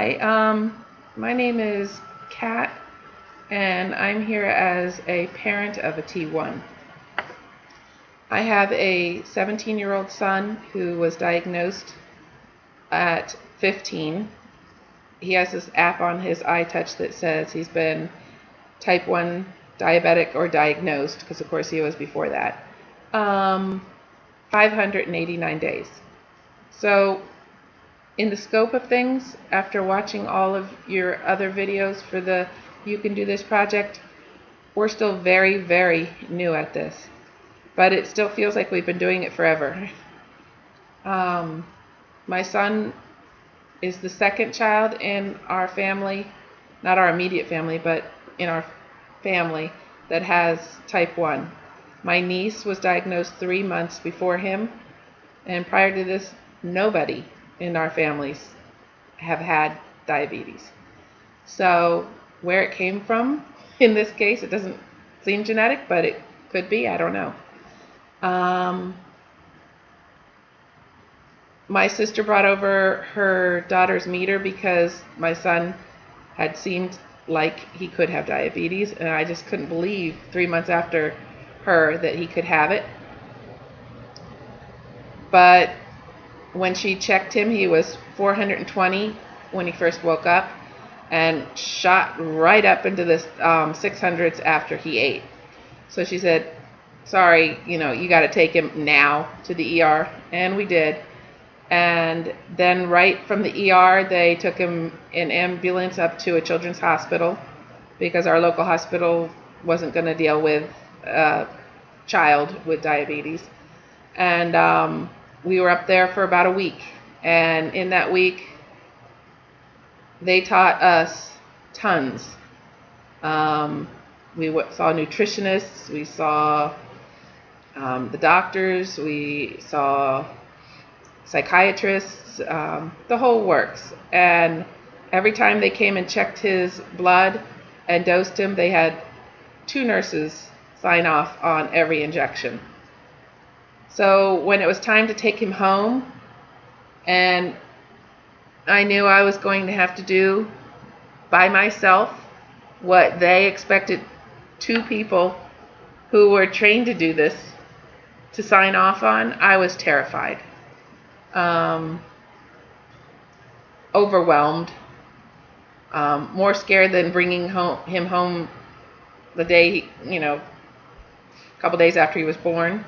Hi, my name is Kat, and I'm here as a parent of a T1. I have a 17-year-old son who was diagnosed at 15. He has this app on his iTouch that says he's been type 1 diabetic or diagnosed, because of course he was before that, 589 days. So in the scope of things, after watching all of your other videos for the You Can Do This project, we're still very, very new at this. But it still feels like we've been doing it forever. My son is the second child in our family, not our immediate family, but in our family that has type 1. My niece was diagnosed 3 months before him, and prior to this, nobody in our families have had diabetes. So where it came from, in this case, it doesn't seem genetic, but it could be, I don't know. My sister brought over her daughter's meter because my son had seemed like he could have diabetes, and I just couldn't believe 3 months after her that he could have it. But when she checked him, he was 420 when he first woke up and shot right up into the 600s after he ate. So she said, sorry, you got to take him now to the ER. And we did. And then right from the ER, they took him in ambulance up to a children's hospital because our local hospital wasn't going to deal with a child with diabetes. And we were up there for about a week. And in that week, they taught us tons. We saw nutritionists, we saw the doctors, we saw psychiatrists, the whole works. And every time they came and checked his blood and dosed him, they had 2 nurses sign off on every injection. So when it was time to take him home, and I knew I was going to have to do by myself what they expected 2 people who were trained to do this to sign off on, I was terrified. Overwhelmed, more scared than bringing him home the day, a couple days after he was born.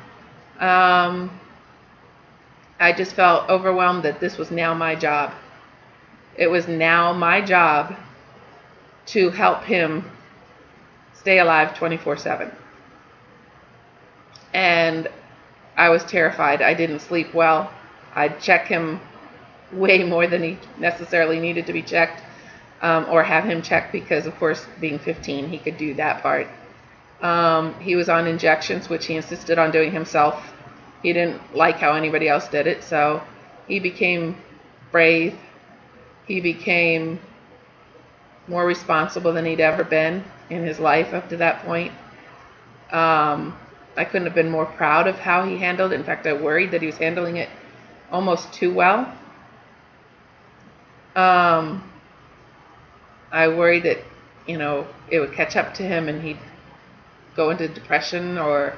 I just felt overwhelmed that this was now my job. It was now my job to help him stay alive 24/7. And I was terrified. I didn't sleep well. I'd check him way more than he necessarily needed to be checked, or have him checked because, of course, being 15, he could do that part. He was on injections, which he insisted on doing himself. He didn't like how anybody else did it, so he became brave. He became more responsible than he'd ever been in his life up to that point. I couldn't have been more proud of how he handled it. In fact, I worried that he was handling it almost too well. I worried that, it would catch up to him and he'd go into depression, or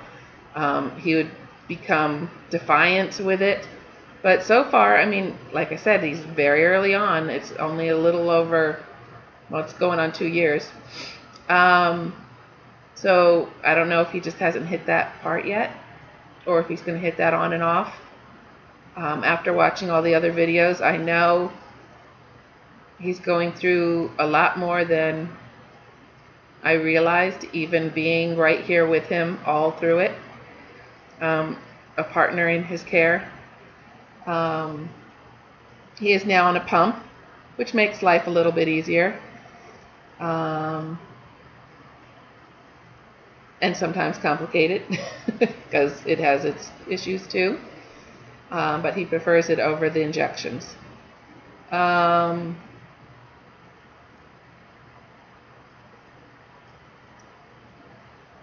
he would become defiant with it. But so far, like I said, he's very early on. It's only a little over, it's going on 2 years. So I don't know if he just hasn't hit that part yet, or if he's going to hit that on and off. After watching all the other videos, I know he's going through a lot more than I realized, even being right here with him all through it. A partner in his care. He is now on a pump, which makes life a little bit easier. And sometimes complicated because it has its issues too. But he prefers it over the injections.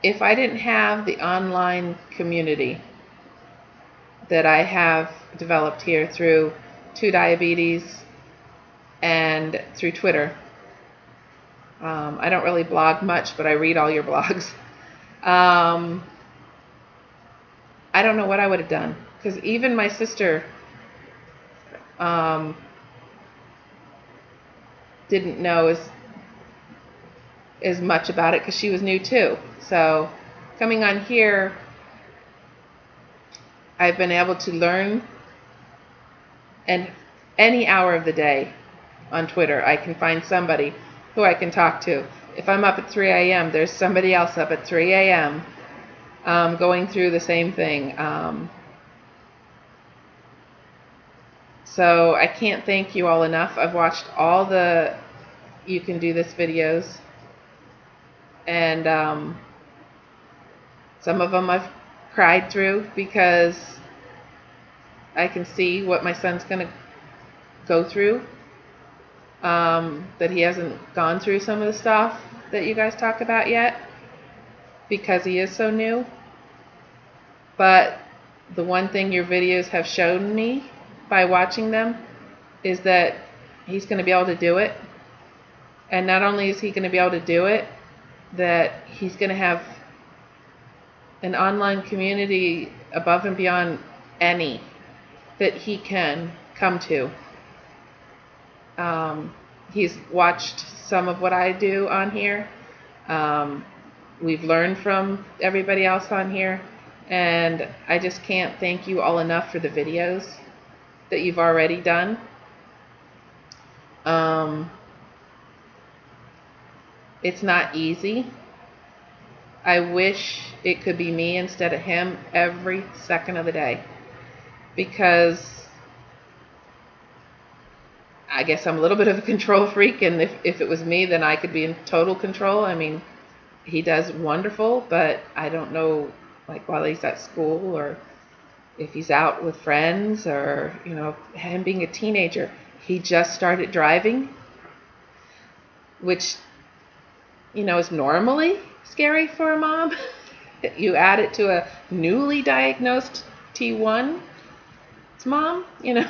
If I didn't have the online community that I have developed here through 2 Diabetes, and through Twitter. I don't really blog much, but I read all your blogs. I don't know what I would have done, because even my sister didn't know as much about it because she was new too. So coming on here, I've been able to learn, and any hour of the day on Twitter, I can find somebody who I can talk to. If I'm up at 3 a.m., there's somebody else up at 3 a.m. Going through the same thing. So I can't thank you all enough. I've watched all the You Can Do This videos, and some of them I've cried through because I can see what my son's going to go through, that he hasn't gone through some of the stuff that you guys talk about yet because he is so new. But the one thing your videos have shown me by watching them is that he's going to be able to do it. And not only is he going to be able to do it, that he's going to have an online community above and beyond any that he can come to. He's watched some of what I do on here. We've learned from everybody else on here, and I just can't thank you all enough for the videos that you've already done. It's not easy. I wish it could be me instead of him every second of the day, because I guess I'm a little bit of a control freak, and if it was me, then I could be in total control. I mean, he does wonderful, but I don't know, like, while he's at school or if he's out with friends, or, you know, him being a teenager. He just started driving, which, you know, is normally scary for a mom. You add it to a newly diagnosed T1 mom, you know.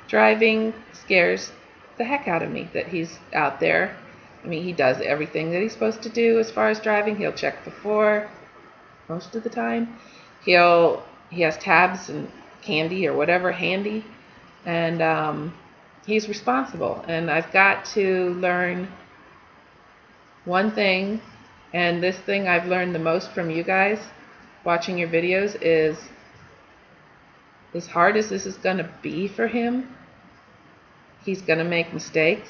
Driving scares the heck out of me that he's out there. I mean, he does everything that he's supposed to do as far as driving. He'll check before most of the time. He has tabs and candy or whatever handy, and he's responsible. And I've got to learn one thing, and this thing I've learned the most from you guys watching your videos is, as hard as this is going to be for him, he's going to make mistakes,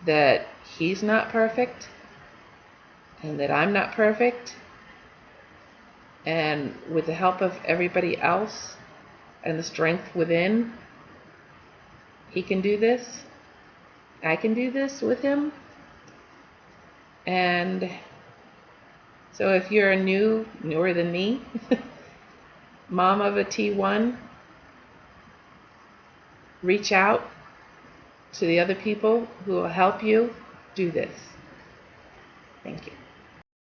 that he's not perfect, and that I'm not perfect, and with the help of everybody else and the strength within, he can do this. I can do this with him. And so if you're newer than me, mom of a T1, reach out to the other people who will help you do this. Thank you.